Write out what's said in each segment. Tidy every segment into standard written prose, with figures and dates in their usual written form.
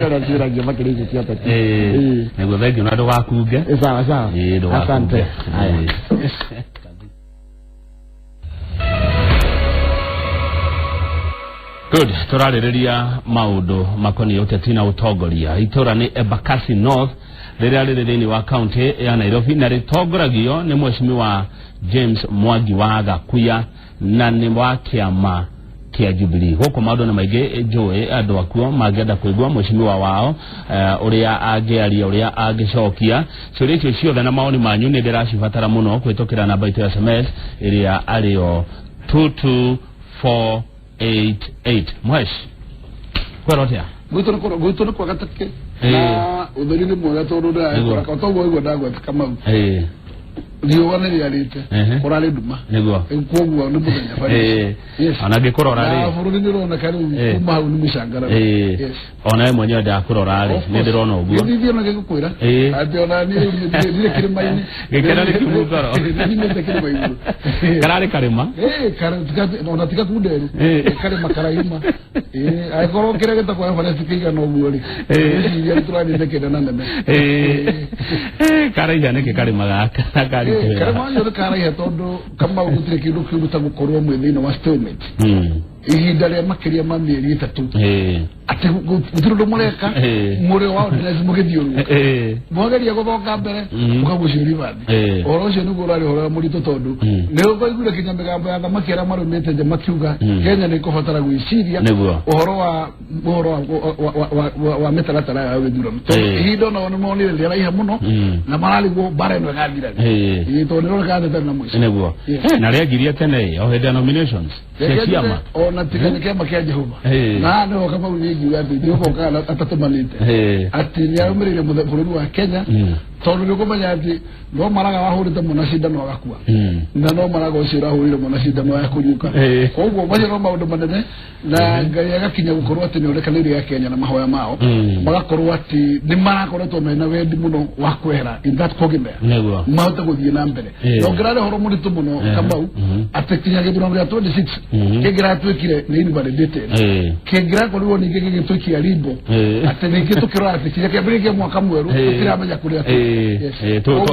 Sira jema kile kia pete. Nego begi unado wakuge. Sawa sawa. Asante. Haya. Good. Turariria maudo makoni yote tina utogoria. Itora ni Embakasi North. Rĩrĩa wa county ya Nairobi na ritongoragio ni mheshimiwa James Mwangi wa Gakuya na ni wa kĩama kia Jubilee. Huko maũndũ na maingĩ joe andũ akuo mangĩenda kũigua mheshimiwa wao ũrĩa angĩaria ũrĩa angĩcokia ciũria icio ciothe na maoni manyu nĩ ndĩracibatara mũno kwĩtũkĩra namba itũ ya SMS ĩrĩa arĩo 22488. Mwesh kwerotea gwitũ kwa gatake na utheri ni mwega tondu nda kwa togo igwa ndagwa kama riũa nĩ rĩarĩte kũrarĩ nduma nĩguo koguo nĩ mũthenya bari ona ngĩkũrora rĩ bũrũri nĩ ũroneka rĩu kuma hau nĩ mũcangara ona we mwenyewe ndakũrora rĩ nĩ ndĩrona ũguo gĩthithio na gĩgũkwĩra atĩ ona niĩ ndire kĩrĩma-inĩ gĩkĩra nĩ kiumu ngoro nĩmĩte kĩrĩma igũrũ kararĩ karĩma ona tiga kunderu karĩma karaima agĩkorwo kĩrĩa gĩtakwo Everest kĩigana ũguo rĩ iria tũrathiĩte kĩndũ na nene karaiha nĩkĩ karĩma gaka karĩma yothe karaiha tondu kama gũtirĩ kĩndũ kĩũru ta gũkorwo mwĩ thĩinĩ wa stalemate ihinda rĩa makĩria ma mĩeri 3 ati gũtirĩ ũndũ mũreka mũrĩ wa ordinance mũgĩthiũrũrũka mwageria gũthonga mbere mũkagucio ribandi ũhoro ũcio nĩguo ũrarĩ ũhoro mũritũ tondu nĩ ũkũiguire kinya mĩgambo ya thamaki arĩa marũmĩte nja makiuga Kenya nĩ ĩkũbatara gwĩciria ũhoro wa mĩtaratara ya gĩthurano tondu ihinda onao nĩ monire rĩaraiha mũno na mararigwo mbara ĩno ĩgathira tondũ nĩroneka thĩtarĩ na mũico nĩguo na rĩangirie tene o hĩndĩ ya nominations cia ciama na tigane kĩama kĩa Jehova na nĩho kama ũnyigiuga atĩ Jehova ũkaga atatũmanĩte atĩ nĩarũmĩrĩire bũrũri wa Kenya tondu nĩ ũkũmenya atĩ no maraga wahũrĩte mũnacindano agakua na no maraga ũcio ũrahũrĩre mũnacindano ya kũriũka koguo macio no maũndũ manene na Ngai agakinya gũkorwo atĩ nĩorekanĩire ya Kenya na mahoya mao magakorwo atĩ nĩ marakoretwo mena wendi mũno wa kwehera in that kogimea mahote gũthiĩ na mbere nongĩrarĩ ũhoro mũritũ mũno Kamau atĩ kinya gĩthurano gĩa 26 kĩngĩratwĩkire nĩ invalidated kĩngĩrakorirwo ningĩ gĩgĩtũikia rimbo atĩ ningĩ tũkĩrora atĩ kinya kĩambĩrĩria mwaka mwerũ tũtiramenya kũrĩa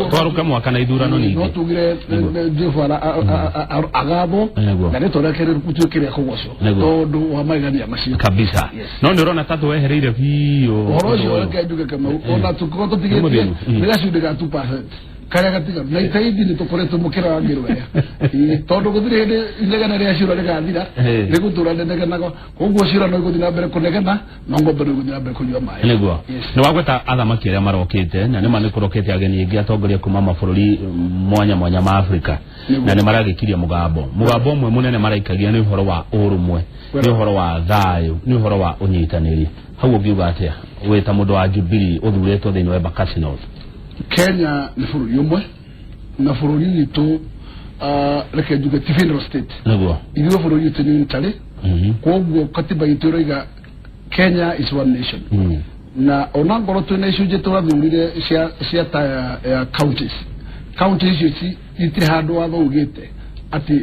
twaruka mwaka na ithurano ningĩ no tugire Jehova agatho na nĩtũrekereire gũtuĩkĩria kũgocwo tondu wa magania macio kabisa no nĩ ũrona tatu wehereire biũ ũhoro ũcio reke njuge Kamau ona tũkorwo tũtigĩtie nĩ gacunjĩ ga 2% karĩa gatiga na itaidi nĩ tũkoretwo mũkĩra wa ngĩrwea tondu gũtirĩ hĩndĩ inegena rĩa ciũra rĩgathira rĩgũtũra rĩnegenaga koguo ciũra no igũthiĩ na mbere kũnegena no ngombe no igũthiĩ na mbere kũnyua maĩ nĩguo nĩ wagweta athamaki arĩa marokĩte na nĩma nĩ kũrokete ageni aingĩ atongoria kuma mabũrũri mwanya mwanya ma Afrika na nĩ maragĩkiria mũgambo ũmwe mũnene maraikagia nĩ ũhoro wa ũrũmwe nĩ ũhoro wa thayũ nĩ ũhoro wa ũnyitanĩri hau ũngiuga atĩa wĩ ta mũndũ wa Jubilee ũthuurĩtwo thĩinĩ wa Embakasi North Kenya ni bũrũri ũmwe na bũrũri witũ reke njuge ti federal state nĩguo ithuĩ bũrũri witũ nĩ unitary koguo katiba itũ ĩrauga Kenya is one nation na ona ngorwo twĩna icunjĩ tũrathurire cia ta ya counties icio itirĩ handũ watho ugĩte atĩ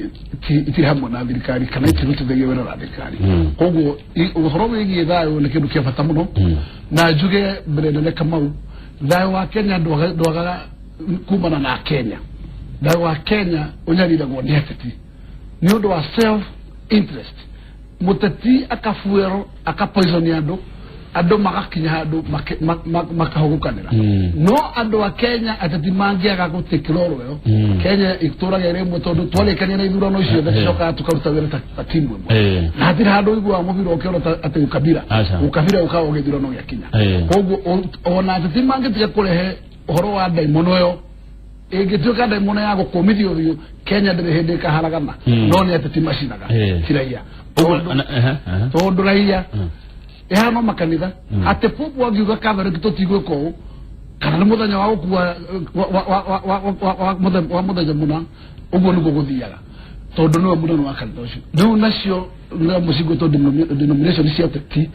itirĩ hamwe na thirikari kana itirutithagia wĩra na thirikari koguo ũhoro wĩgiĩ thayũ nĩ kĩndũ kĩa bata mũno na njuge mbere nene Kamau thayũ wa Kenya ndwagaga kumana na Kenya thayũ wa Kenya ũnyariragwo nĩ ateti nĩ ũndũ wa self interest mũteti akafuero akapoisonia andũ magakinya handũ makahũgũkanĩra no andũ a Kenya ateti mangĩaga gũtĩkĩra oro Kenya itũraga rĩmwe tondũ twarĩkania na ithurano icio tũcokaga tũkaruta wĩra ta timu ĩmwe na hatirĩ handũ ũiguaga mũbira ũkĩrora atĩ ũkabira ũkaga gĩthurano gĩakinya koguo ona ateti mangĩtiga kũrehe ũhoro wa ndaimono ĩyo ĩngĩtuĩka ndaimono ya gũkũmithio biũ Kenya ndĩrĩ hĩndĩ ĩkaharagana no nĩ ateti macinaga kiraia tondu raia ehano makanitha ate popo wangiuga kamera gĩtũtigwĩka ũũ kana nĩ mũthenya wa gũkua wa mũthenya mũna ũguo nĩguo gũthiaga tondu nĩwe mũnene wa kanitha ũcio rĩu nacio nĩ mũcingo tondũ denomination cia ũteti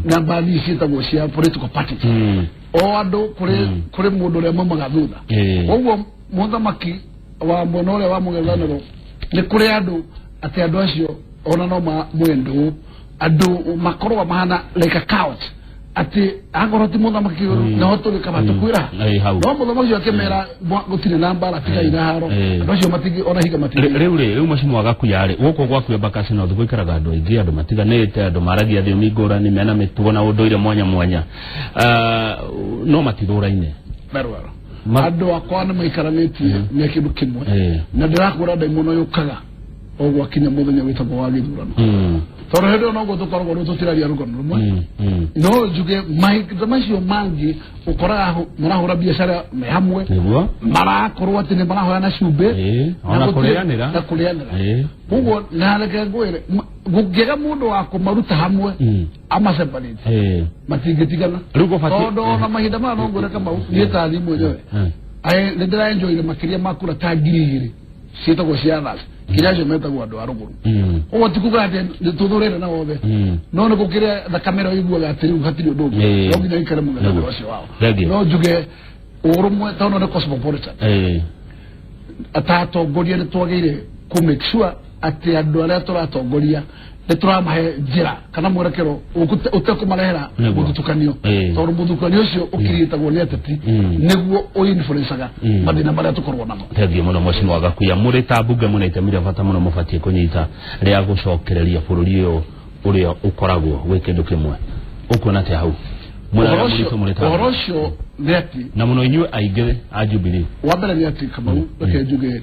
na baadhi ciĩtagwo cia political parties o andũ kũrĩ mũndũ ũrĩa maumaga thutha ũguo mũthamaki wa mwena ũrĩa wa mũng'ethanĩro nĩ kũrĩ andũ atĩ andũ acio ona no mwendwo andũ makorwo mahana like a couch ati agoroti mutha makiuru na hotole kama tukwira no mutha macio akemera gutire namba la tika iraharo bacio matigi ona higa matigi riu macio agaku yari guko gwaku Embakasi North gwikaraga andu aingi andu matiganite andu maragia thiomi ngurani mena mitugo na unduire mwanya mwanya no matithuraine berwaro andu akwa na maikaraniti ne kindu kimwe na ndirakura ndaimono yukaga ogwa kinya muthenya witagwo wa githurano toro hedo no gutukorwo rututiraria rugono rumwe no juge macio mangi ukora marahura biashara me hamwe marakorwo ati ne marahoya na cumbe na kulianira ugo nareke gwire gugega mundu wako maruta hamwe ama separate matigetigana rugo fati todo na mahinda ma no ngore kama nieta thimu nyoe ai ndira enjoy ile makiria makura ta ngiri sita go cianas kiraje meta gwa ndo aruguru o tikuga ate tudurere na wothe no no kukire the camera igwa atiri uhatiri ndo no nginya ikare mu ngado wacio wao no juge urumwe tono ne cosmopolitan atato godia twagire ku make sure ati andu aria turatongoria nituramahe njira kana mwerekero utakumarehera gutukanio tondu muthukanio ucio ukiritagwo ni ateti niguo uinfluencaga mathina maria tukorwo namo thegio muno Mheshimiwa Wagakuya muri ta bunge munete mira bata muno mubatie kunyita ria gucokereria bururi uyu uria ukoragwo gwi kindu kimwe ukuna ati hau Orosho neti na muno inyu aige a Jubilee wabere neti kama ukejuge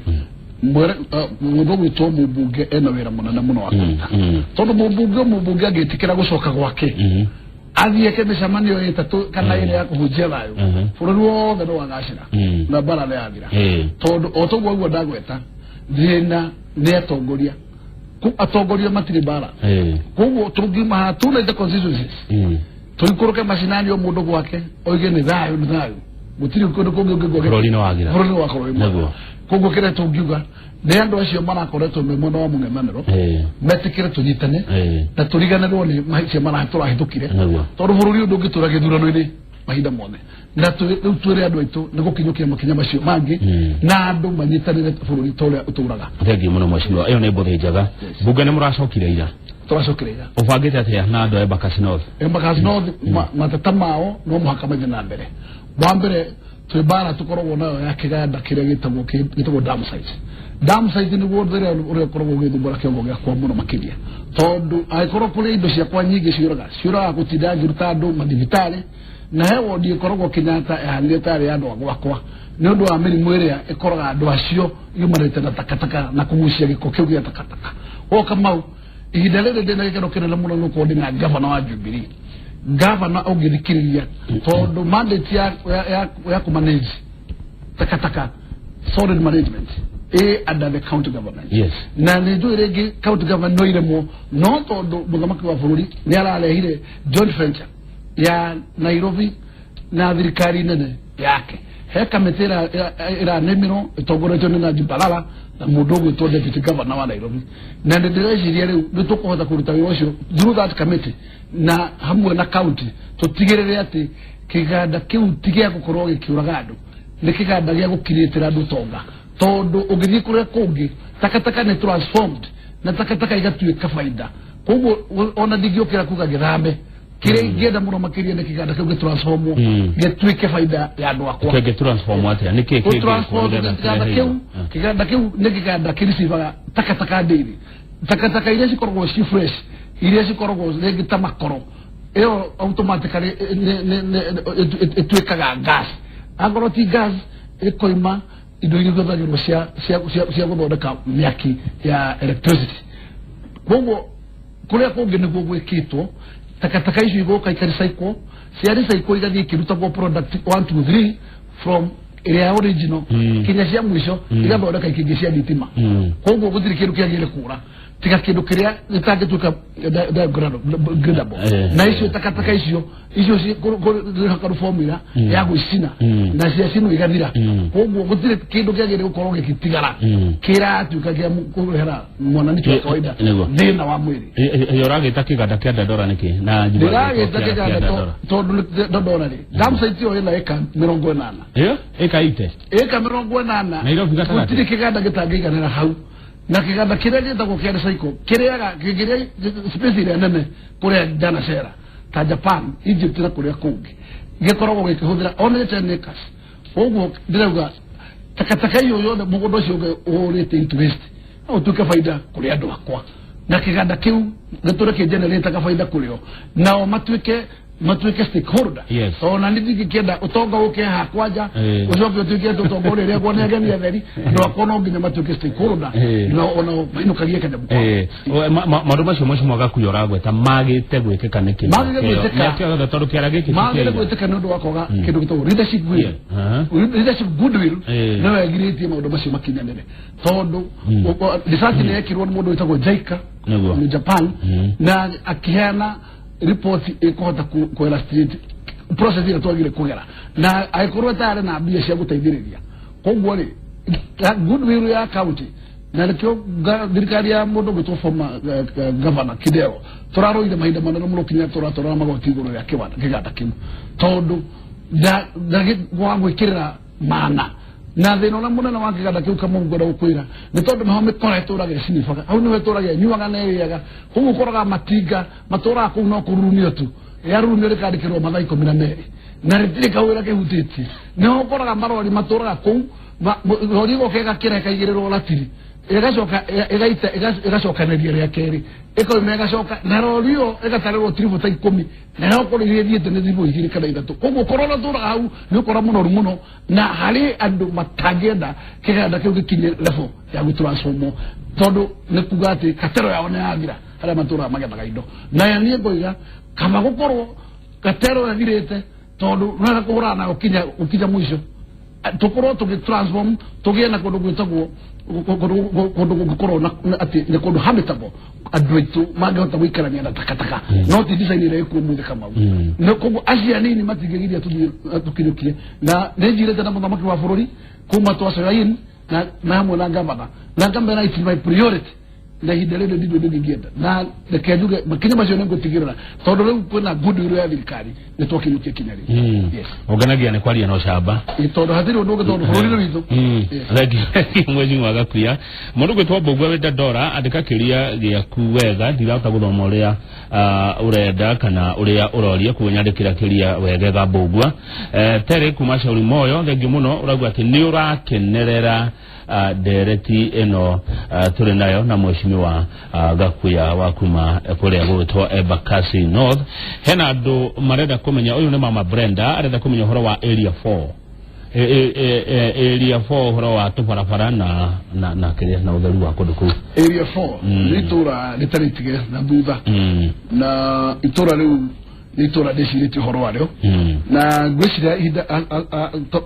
mwere mudogo to mubunge ena wera munana muno wakata tondu mubunge agetikira gucoka gwake athie ke micamanio itatu kana ile ya kuhujia thayo bururi wothe no wagacira na bara le athira tondu otogwo guo ndagweta thina ne atongoria ku atongoria matiri bara kugo tungima tuna the constituencies turikuruke macinani o mundu gwake oige ni thayo gutiri kundu kungi bururi no wagira bururi wakoro imwe kugo kire tungiuga ne andu acio marakoretwo me muno wa mungemaniro metikire tunyitane na turiganirwo ni mahicia marahitũkire tondu bururi undu ngitura githurano-ini mahinda mothe na twire andu aitu ni gukinyukia makinya macio mangi na andu manyitanire bururi toria uturaga thengio muno Mheshimiwa iyo ni mbuthi njaga bunge ni muracokire ira turacokire ira ubangite atia na andu Embakasi North matata mao no muhaka mathi na mbere wa mbere twibara tukoragwo nayo ya kiganda kiria gitagwo dam site ni guo thera uria koragwo githumbura kiongo gya kwa muno makiria tondu aikorwo kuri indo cia kwa nyingi ciuraga gutinda ngiruta andu madivitari na hewo ndi koragwo Kenyatta ya tari andu gwakwa ni undu wa mirimu iria ikoraga andu acio yumarite na takataka na kugucia giko kiu gya takataka o kamau ihinda riri ndina gikeno kinene muno no kundi na governor wa Jubilee governor ogithikiriria tondu mandate ya kumanage takataka solid management under the county government na nindo rege county government no iremo no tondu mugamaki wa bururi ni ararehire joint venture ya Nairobi na thirikari nene yake he kametera ira nemiro itongoretwo ni na Jubalala na mundu gwitwo deputy governor wa Nairobi na ndireciria riu nitukuhota kuruta wira ucio through that committee na hamwe na county tutigirire ati kiganda kiu tigia gukorwo gikiuraga andu ni kiganda gia gukiritira andu tonga tondu ugithii kuria kungi takataka ni transformed na takataka igatuika faida koguo ona ndigiokira kuga githambe kire ngenda muno makiria ni kiganda kiu gitransformwo gituike faida ya andu akwa transform atia ni kiganda kiu ni kiganda kirisivaga takataka ndiri takataka iria cikoragwo ci fresh iria cikoragwo ngita makoro iyo automatically ituikaga gas agoro ti gas ikoima indo iria gũthagĩrwo cia gũthondeka mĩaki ya electricity koguo kũrĩa kũngĩ nĩguo gwĩkĩtwo takataka icio igũka ikarecyclwo cia recyclwo igathiĩ ikĩrutagwo product 1 2 3 from area original kinya cia mwisho igathondeka ikĩngĩ cia thitima koguo gũtirĩ kĩndũ kĩagĩrĩire kũra tiga kindu kiria gitangituka gradable na icio takataka icio ci formula ya gwicina na cia cinu igathira koguo gutire kindu kiagire gukorwo gikitigara kiratuka gia kuhera mwana ni kwa kawaida thina wa mwiri iyo ragita kiganda kia Dandora niki na ragita kiganda tondu Dandora ri dam site iyo ina eka 80 eka 80 na iro kiganda gutire kiganda gitangiganira hau na kiganda kiria gitagwo kia recycle kiriaga kigiria space iria nene kuria Danacera ta Japan Egypt na kuria kungi gikoragwo gikihũthĩra only 10 acres koguo ndirauga takataka iyo yothe mũgũnda ũcio ũrĩte into waste no tuke faida kuri andũ akwa na kiganda kiu gĩtũre kĩ generate ka faida kurio nao matuike stakeholder so na nithiki kienda utonga uke hakwanja ucoke utuike utonga uri ria gwa nege ni atheri ndo akono nginya matuike stakeholder no ona inukagie kende mukwa maundu macio macio mwaga kuyora gweta magite gwikika niki magite tondu kiara giki magite gwikika nundu wakoga kindu gitagwo leadership goodwill no agirite maundu macio makinyanire tondu research ni yekirwo mundu witagwo Jaika ni Japan na akiheana report ikohota ku illustrate process ile twagire kugera na aikorwa tare na bia cia guteithiriria koguo ri goodwill ya county na lekyo thirikari ya mundu gwitwo former governor Kidero turaroire mahinda manene muno kinya turatora magoti iguru ya kiganda kimu tondu da gwagwikirira mana na thina na munene wa kiganda kiu kama ngora ukwira ni tondu maho mikoretwo rage sinifaga au ni wetorage nyuaga na eriaga huko koraga matinga matora ku no kurunio tu yarunio rikandikirwo mathaa 12 na ritiri kawira kehutiti no koraga marori matora ku rori gokega kireka igirirwo latiri igacoka neria ria keri iko megacoka na rorio igatarerwo tribu ta 10 na no kuri thiete ne tribu igiri kana ithatu koguo korona tura hau ni ukora muno na hari andu matagenda kiganda kiu gikinye level ya gutransformo tondu ne kugati katero ya ona yathira ara matura magethaga indo na ya nie ngoiga kama gukorwo katero yathirite tondu na kuhurana ukinya mwisho tukorwo tugitransform tugiena kundu gwitagwo kundu gukorwo na ati ne kundu habitable adwitu magota wikarania na takataka no ti design ile ku muthe kama no kogu asia nini matigegiria tukirukie na nejire tena muthamaki wa bururi kuma twasoyain na hamwe na ngamba na it's my priority na hidelele ndido ngienda na kejuge makinya macio nengo tigirira tondu riu kwina goodwill ya thirikari ni twakirukie kinyari yes oganagia ne kwaria no shamba tondu hatiri undu tondu bururi witu lagi mwezi mwaga kuya mundu gwitwa Mbugua wenda Dora andika kiria giaku wega ndirauta guthoma uria urenda kana uria uroria kunyandikira kiria wegega Mbugua tere kuma shauri moyo thengi muno uragwa ati ni urakenerera dereti eno turi nayo na mheshimiwa Gakuya wa kuma kuria gwitwa Embakasi North hena andu marenda kumenya uyu ni mama Brenda arenda kumenya horo wa area 4 area 4 horo wa tubarabara na kiria na utheru wa kundu ku area 4 nitura litaritige na thutha na itura riu nitura decirite horo waryo na gwicira hinda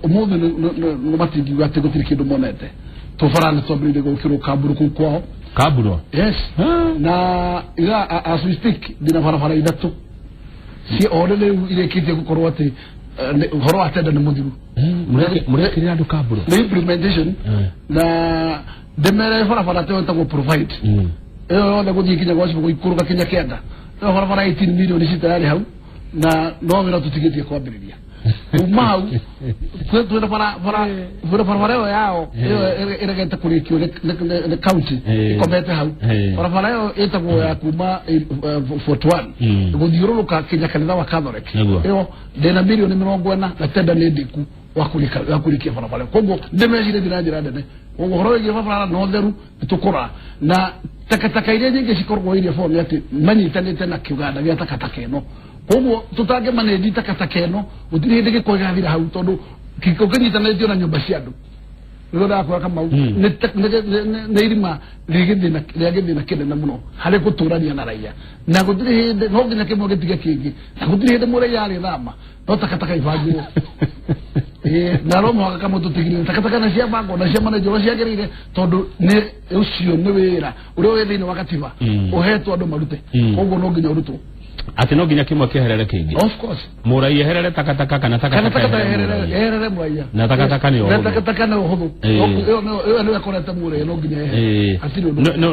umuthi no matingi gwate gutiri kindu monete tufarana twambirire gukirwo kaburu ku kwao kaburu yes na ila as we speak dina farafara idatu si orele ile kiti gukorwo ati horo atenda ni muthiru murekirira andu kaburu the implementation na demere farafara te go provide yothe guthii kinya gwacibå gå ikå rå ga kinya kenda barabara 18 million citayarä hau na no wä ra tå tigetie kwambä kuma hau twä barabara ä yo yao ä regete kå rä kio nä county ikomete hau barabara ä yo ä tagwo ya kuma 41 gå thiå rå rå ka kinya kanitha wa Catholic ä yo ndä na milioni 40 na tenda nä ndä ku wakurikia barabara koguo ndemecire thina njira ndene koguo horo wĩgiĩ barabara no theru tũkũra na takataka iria nyingĩ cikoragwo iria form ati manyitanĩte na kĩganda gĩa takataka ĩno koguo tũtange manage takataka ĩno gũtirĩ hĩndĩ gĩko gĩgathira hau tondũ kĩnyitanĩtio na nyũmba cia andũ nĩguo ndakora kama nĩ irima rĩa gĩthĩna kĩnene mũno harĩ gũtũrania na raia na gũtirĩ hĩndĩ no nginya kĩmwe gĩtige kĩngĩ na gũtirĩ hĩndĩ mũraiya arĩ thama no takataka ibangirwo na romo haka kama tutigire takataka na cia bango na cia manager cia gerire tondu ne ucio ne wira uria we thini wakatiba uhetwo andu marute koguo no nginya urutwo ati no nginya kimwe kiherere kingi of course murai eherere takataka kana takataka eherere murai na takataka ni oho takataka ni oho yo no yakorete murai no nginya eherere ati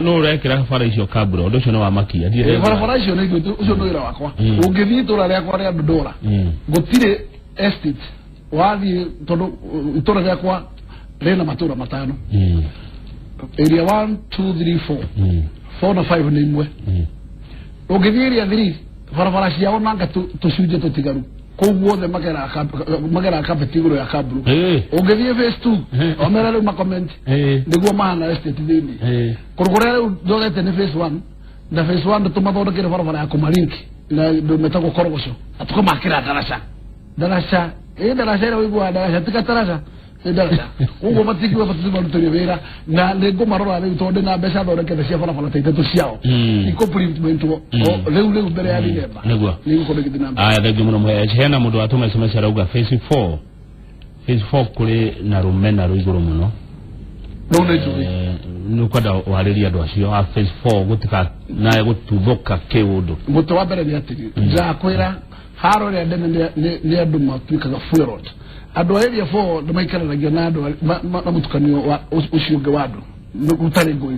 no urekira fara icio kaburo ndu cio no wamakia ndire fara icio ni ucio no wira wakwa ungithi tura ria kwa ria ndora gutire estate wathi tondu itora riakwa rena matura matano area 1 2 3 4 4 na 5 ni imwe ungithi area 3 farafara ciao nanga tucunje tutigaru koguo the magera akabetiguro ya kabru ongethie phase 2 omera riu makomenti niguo mahana estate thini kurugura riu ndogete ni phase 1 na phase 1 tumathondekere farafara ya kumarinki na metako korogoco atukamakira darasa darasa ria wigua darasa tika darasa darasa ugo matikiwe batuziba rutorio wira na nego marora riu tonde na mbeca thondekete cia farafara taitatu ciao ikomplementwo riu mbere ya Disemba niguo kodegithia namba aya thegio muno mwe hena mundu atuma SMS arauga phase 4 kuri na rumena ruiguru muno no nejuwe nukwenda wariria andu acio a phase 4 gutika nae gututhuka kiundu muto wa mbere ni atiri njakwira haro ria ndene ni andu matuikaga fuerot andu area 4 ndimaikaranagia na andu na mutukanio wa uciunge wa andu utari ngui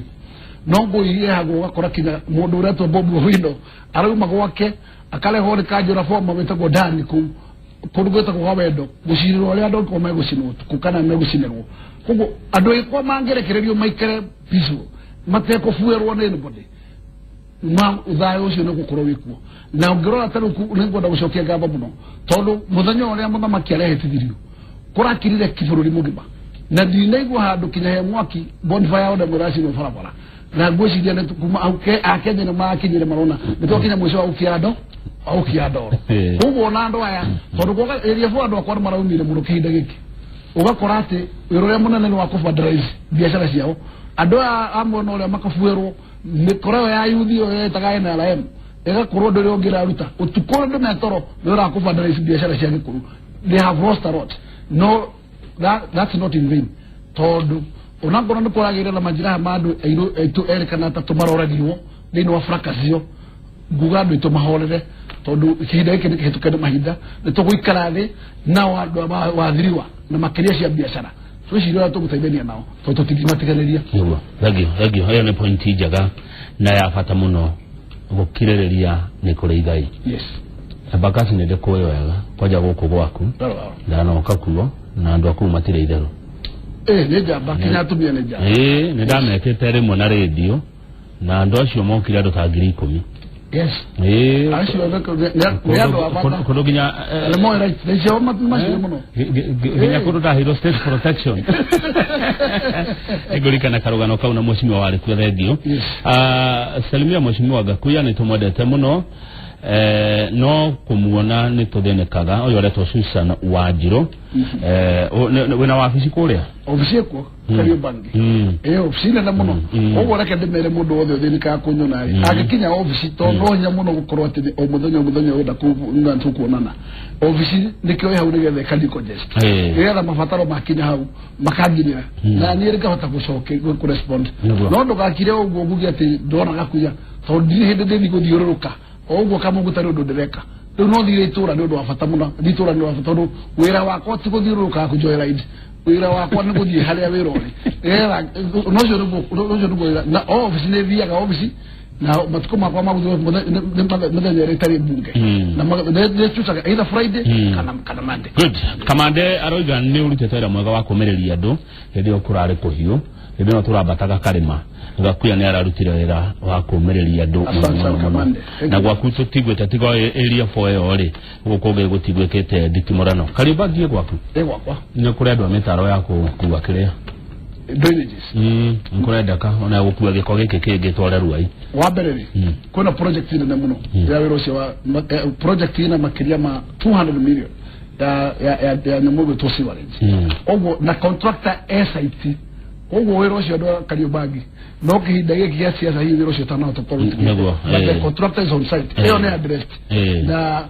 no ngui yahagwo gakora kinya mundu uria to Bobu Owino arauma gwake akale hore kanjura forma wetagwo ndani kurugeta kwa wendo guciriro ria andu ko megucinwo kukana megucinirwo kugo andu ikwa mangerekererio maikere piso mateko fuerwo na anybody ma uthayo ucio no gukorwo wikuo na ngirora tano ngwenda gucokia ngamba muno tondu muthenya uria muthamaki arehetirio kurakirire kibururi mugima na ndinaigwa handu kinya he mwaki bonfire ya murasi no farabara na ngwiciria ne kuma akenya na makinyire marona nitokinya mwisho au kiado kugo na ndo aya tondu goga area fo andu akwa maraumire muno kihinda giki ugakora ati wirore munene wa kufadrize biashara ciao andu amwe no ria makafuerwo mikoro ya yuthio yetaga NRM igakorwo nduri ongira ruta utukoro ndu metoro ndura kufadrize biashara cia gikuru they have lost a lot no that's not in vain tondu unangora ndikuragira na majira mandu aitu erekana ta tumaroragirwo thini wa fracasio nguga ndu itu mahorere tondu kihinda giki nikihitukane mahinda nituguikara thi na wandu wathiriwa na makiria cia biashara tucirira tugutaithania nao tondu tutingimatiganiria thagio hayo ni point njaga na ya bata muno gukiriria ni kuri Ngai yes Embakasi nende kuwe wega kwaja guku gwaku ndanoka kuo na andu aku matire itherũ nĩ njamba kinya atumia nĩ njamba nĩ ndamekete rimwe na radio na andu acio mokire andu ta 10,000 yes acio nĩ andu abata kundu ginya mo right nĩcio macio muno ginya kundu ta hero state protection igurikana karugano kau na mheshimiwa wari kuo radio Salimia mheshimiwa Gakuya nĩ tumwendete muno no kumuona ni tuthenekaga uyu aretwo Susan Wanjiru wina wabici kuria ofisi ko kariyo bangi ofisi na muno ugo reke ndimere mundu wothe utheneka kunyona agikinya ofisi to no nya muno gukorwo ati o muthenya uda kuga ntukuonana ofisi nikyo hau nigethe kandi congest yera mafataro makinya hau makangirira na ni rika hota gucoke ku respond no ndugakire ugo ngugi ati ndona Gakuya to ndiri hinde ndi guthiururuka oguo kama gutari undu ndireka riu no thire itura ni undu wa bata muno itura ni wa bata tondu wira wakwa ti guthiururuka ku joyride wira wakwa ni guthie haria wira uri no cio niguo na office ni thiaga office na matuko makwa maguthio muthenya ritari bunge na ne chusaga either Friday kana Monday good kamande aroiga ni urutete wira mwega wa kumereria andu hindi okurari kuhiu hindi no turabataga karima Gakuya ni ararutire wira wa kumereria andu na gwaku tutigwete tigo area 4 yo ri gukuge gutigwekete nditimorano kariba thie gwaku gwakwa ni kurendwa mitaro ya kuwa kiria drainages nkurenda ka ona gukua giko giki kingi tware ruai wa mbere ri kuna project ina muno ya wiro cio wa project ina makiria ma 200 million ya nyamugo to siwarage ogo na contractor SIT ogo wiro cio ndo Kariobangi no kihinda giki gia siasa hii wiro cio tana to the contractor is on site eyo ne addressed na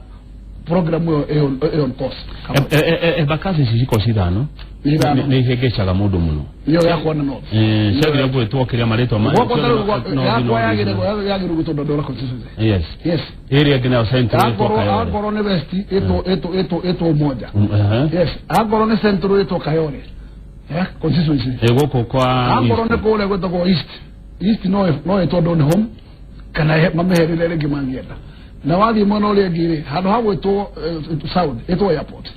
program yo on course Embakasi ciciko cithano ni hegecaga mundu muno yo yakwa na no cagire gwitwo kiria maritwa ma yakwa yagire gutonda ndora constituency yes area gina central to Kayole agoro ne west eto moja yes agoro ne central eto Kayole constituency egoko kwa agoro ne kule gwetagwo east no eto don home kana mameherere gimangienda na wathi mono ri ngire handu hagwetwo south eto airport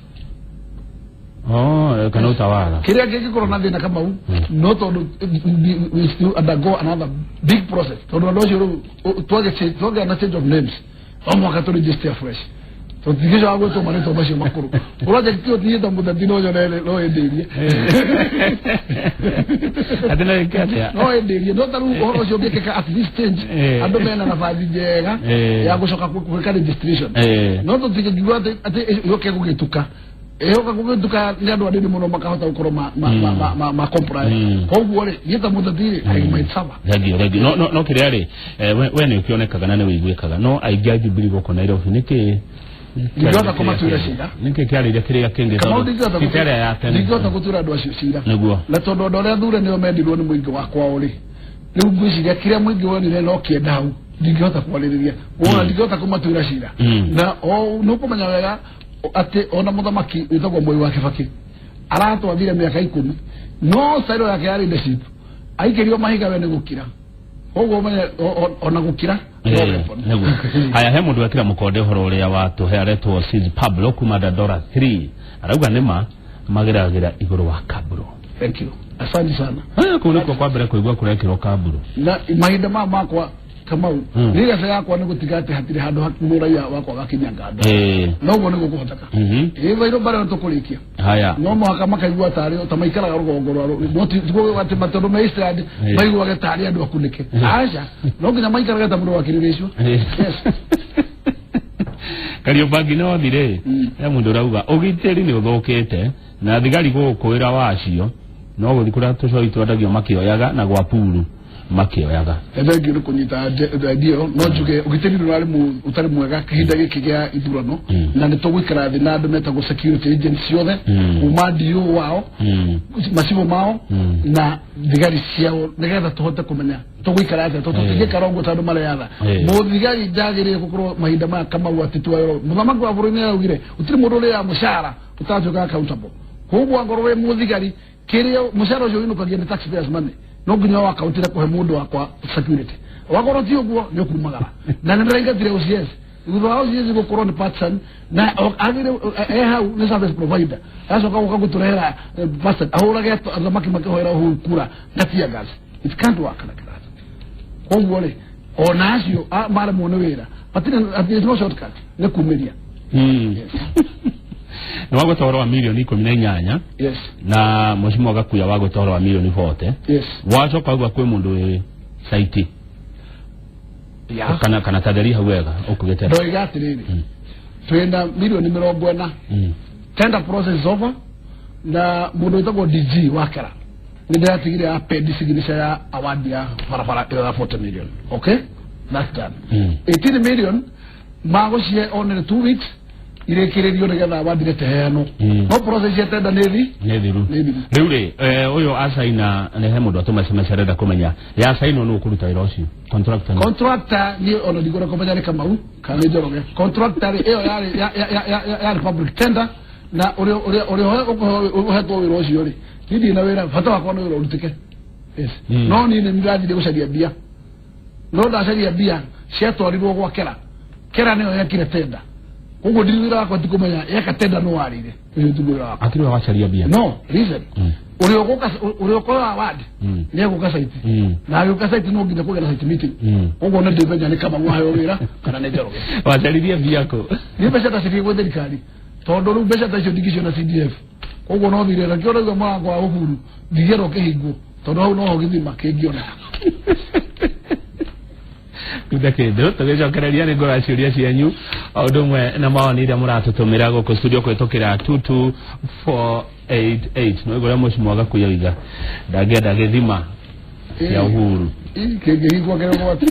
kana utawala kiria gikoro na thina kama u no tondu we still undergo another big process tondu ndocio twage na change of names mwaka tu register fresh to tigisho hago to mane to bashi makuru project yo tiye tambu da dino yo no enderie adena kaya no enderie no taru horo jo beke ka at this stage ando mena na fadi jega ya go shoka ku ka registration no to tiga giwa ate yo ke kugetuka yo ka kugetuka ngado adini muno makahota ukoro ma comprise ko wole yeta mudadire ai maitsaba regi no kirere wene ukionekaga na ne wiguikaga no aijaji biligo ko Nairobi niki Ndigota kuma tuira shida. Nike kyali ile kile yakenge sababu. Kitare ya tene. Ndigota kutura andwa shida. Niguo. Na tondo ndore thure ni omendirwo ni mwingi wakwa uri. Ni ugwiciria kire mwingi wonire no kienda hau. Ndigota kwaliriria. Wona ndigota kuma tuira shida. Na no kumenya wega ate ona muthamaki witagwo Moi wa Kibaki. Aratwathire miaka 10. No sairo yake yari leadership. Aikirio mahiga we ni gukira. Ogo menya ona gukira. Haya he mundu akira mukonde horo ria watu hearetwo Sis Pablo kuma Dandora 3 arauga nima magiragira iguru wa kaburo. Thank you. Asante sana. Kuniko kwa mbere kuigwa kurekiro kaburo. Na mahinda makwa Kamau niga se yakwa ni gutigate hatire handu hakimuraya wakwa gakinyanganda. No ugo ni gukuhotaka. Iro bara ntukurikia. Haya. No mwaka makaigwa tari tamaikara rugongoro no tigo ati matondo meistrad baigwa gatari andu akunike. Aja no nginya maikara gata mundu wakiririsho. Yes. Kariobangi no thire ya mundu rauga ugiteri ni uthokete na thigari gukwira wacio no guthikura tucoi twandagio makioyaga na gwa puru makioyaga ethengio ni kunyita dio no njuge ugiteri ni wali utari mwega kihinda giki gia ithurano na ni tugwikara thi na andu metagwo security agents yothe kuma dio wao masibo mao na thigari ciao nigetha tuhote kumenya tugwikara ate tutigikara uguo tandu mareyatha muthigari ndagire gukorwo mahinda maya Kamau atitu ayo muthamaki wa buruni augire utiri mundu uri ya mushara utajuka accountable koguo ngorwe muthigari kirio mushara ucio inukagia ni taxpayers money no nginya wa account ira kuhe mundu wakwa security wakoro ti uguo ni kumagara na ndenga dire ucies Uwa ucies gukorwo ni person na agire hau ni service provider aso kwa guturera person ahurage athamaki makihoera kura ngatia gas it can't work like that koguo ri ona acio mara muone wira there's no shortcut ne kumeria na wago toro wa milioni 18 yes na mheshimiwa gakuya wago toro wa milioni 40 yes wacho kwa kwe mundu saiti ya kana tadari hawega okugetera ndo igatiriri twenda milioni 40 tender process over na mundu itagwo DG wakera nindiratigire apendi signature ya award ya barabara ila 40 million okay that's done 18 million magocie on 2 weeks irekererio nigetha award reteheno no process ya tender nethiru riure uyo asaina ne hemundo atuma semesereda kumenya ya saino no kuruta irocio contractor ni ono digora komenya ni Kamau kana joroge contractor iyo ya public tender na uri uhetwo wira ucio ri hindi na wira fata wakwa no wira urutike yes no ni ndathire gucaria bia no ndacaria bia ciatwarirwo gwakera kera niyo yakire tender ugo ndiriwira wakwa tikumenya yaka tender no warire ndiriwira wakwa akiri wacharia bia no reason uri okola award ni guka site na guka site no nginya kugera site meeting ugo na ndimenya ni kama mwayo wira kana ne joroge wacharia bia ko ni pesa tasiri kwa thirikari tondu ru pesa tacio ndigicyo na CDF koguo no thire na kĩo rĩu mwango wa ũhuru ndigero kĩhingo tondu hau no ho gĩthima kĩngĩona Tudakedo tugecokereria ni ngora ciuria cianyu ũndũ ũmwe na mawoni iria mũratũtũmĩra gũkũ studio kwĩtũkĩra 22488 no igora mheshimiwa gakuya wiga ndangĩenda gĩthima ya ũhuru kĩngĩhingwo kĩrĩa gwatu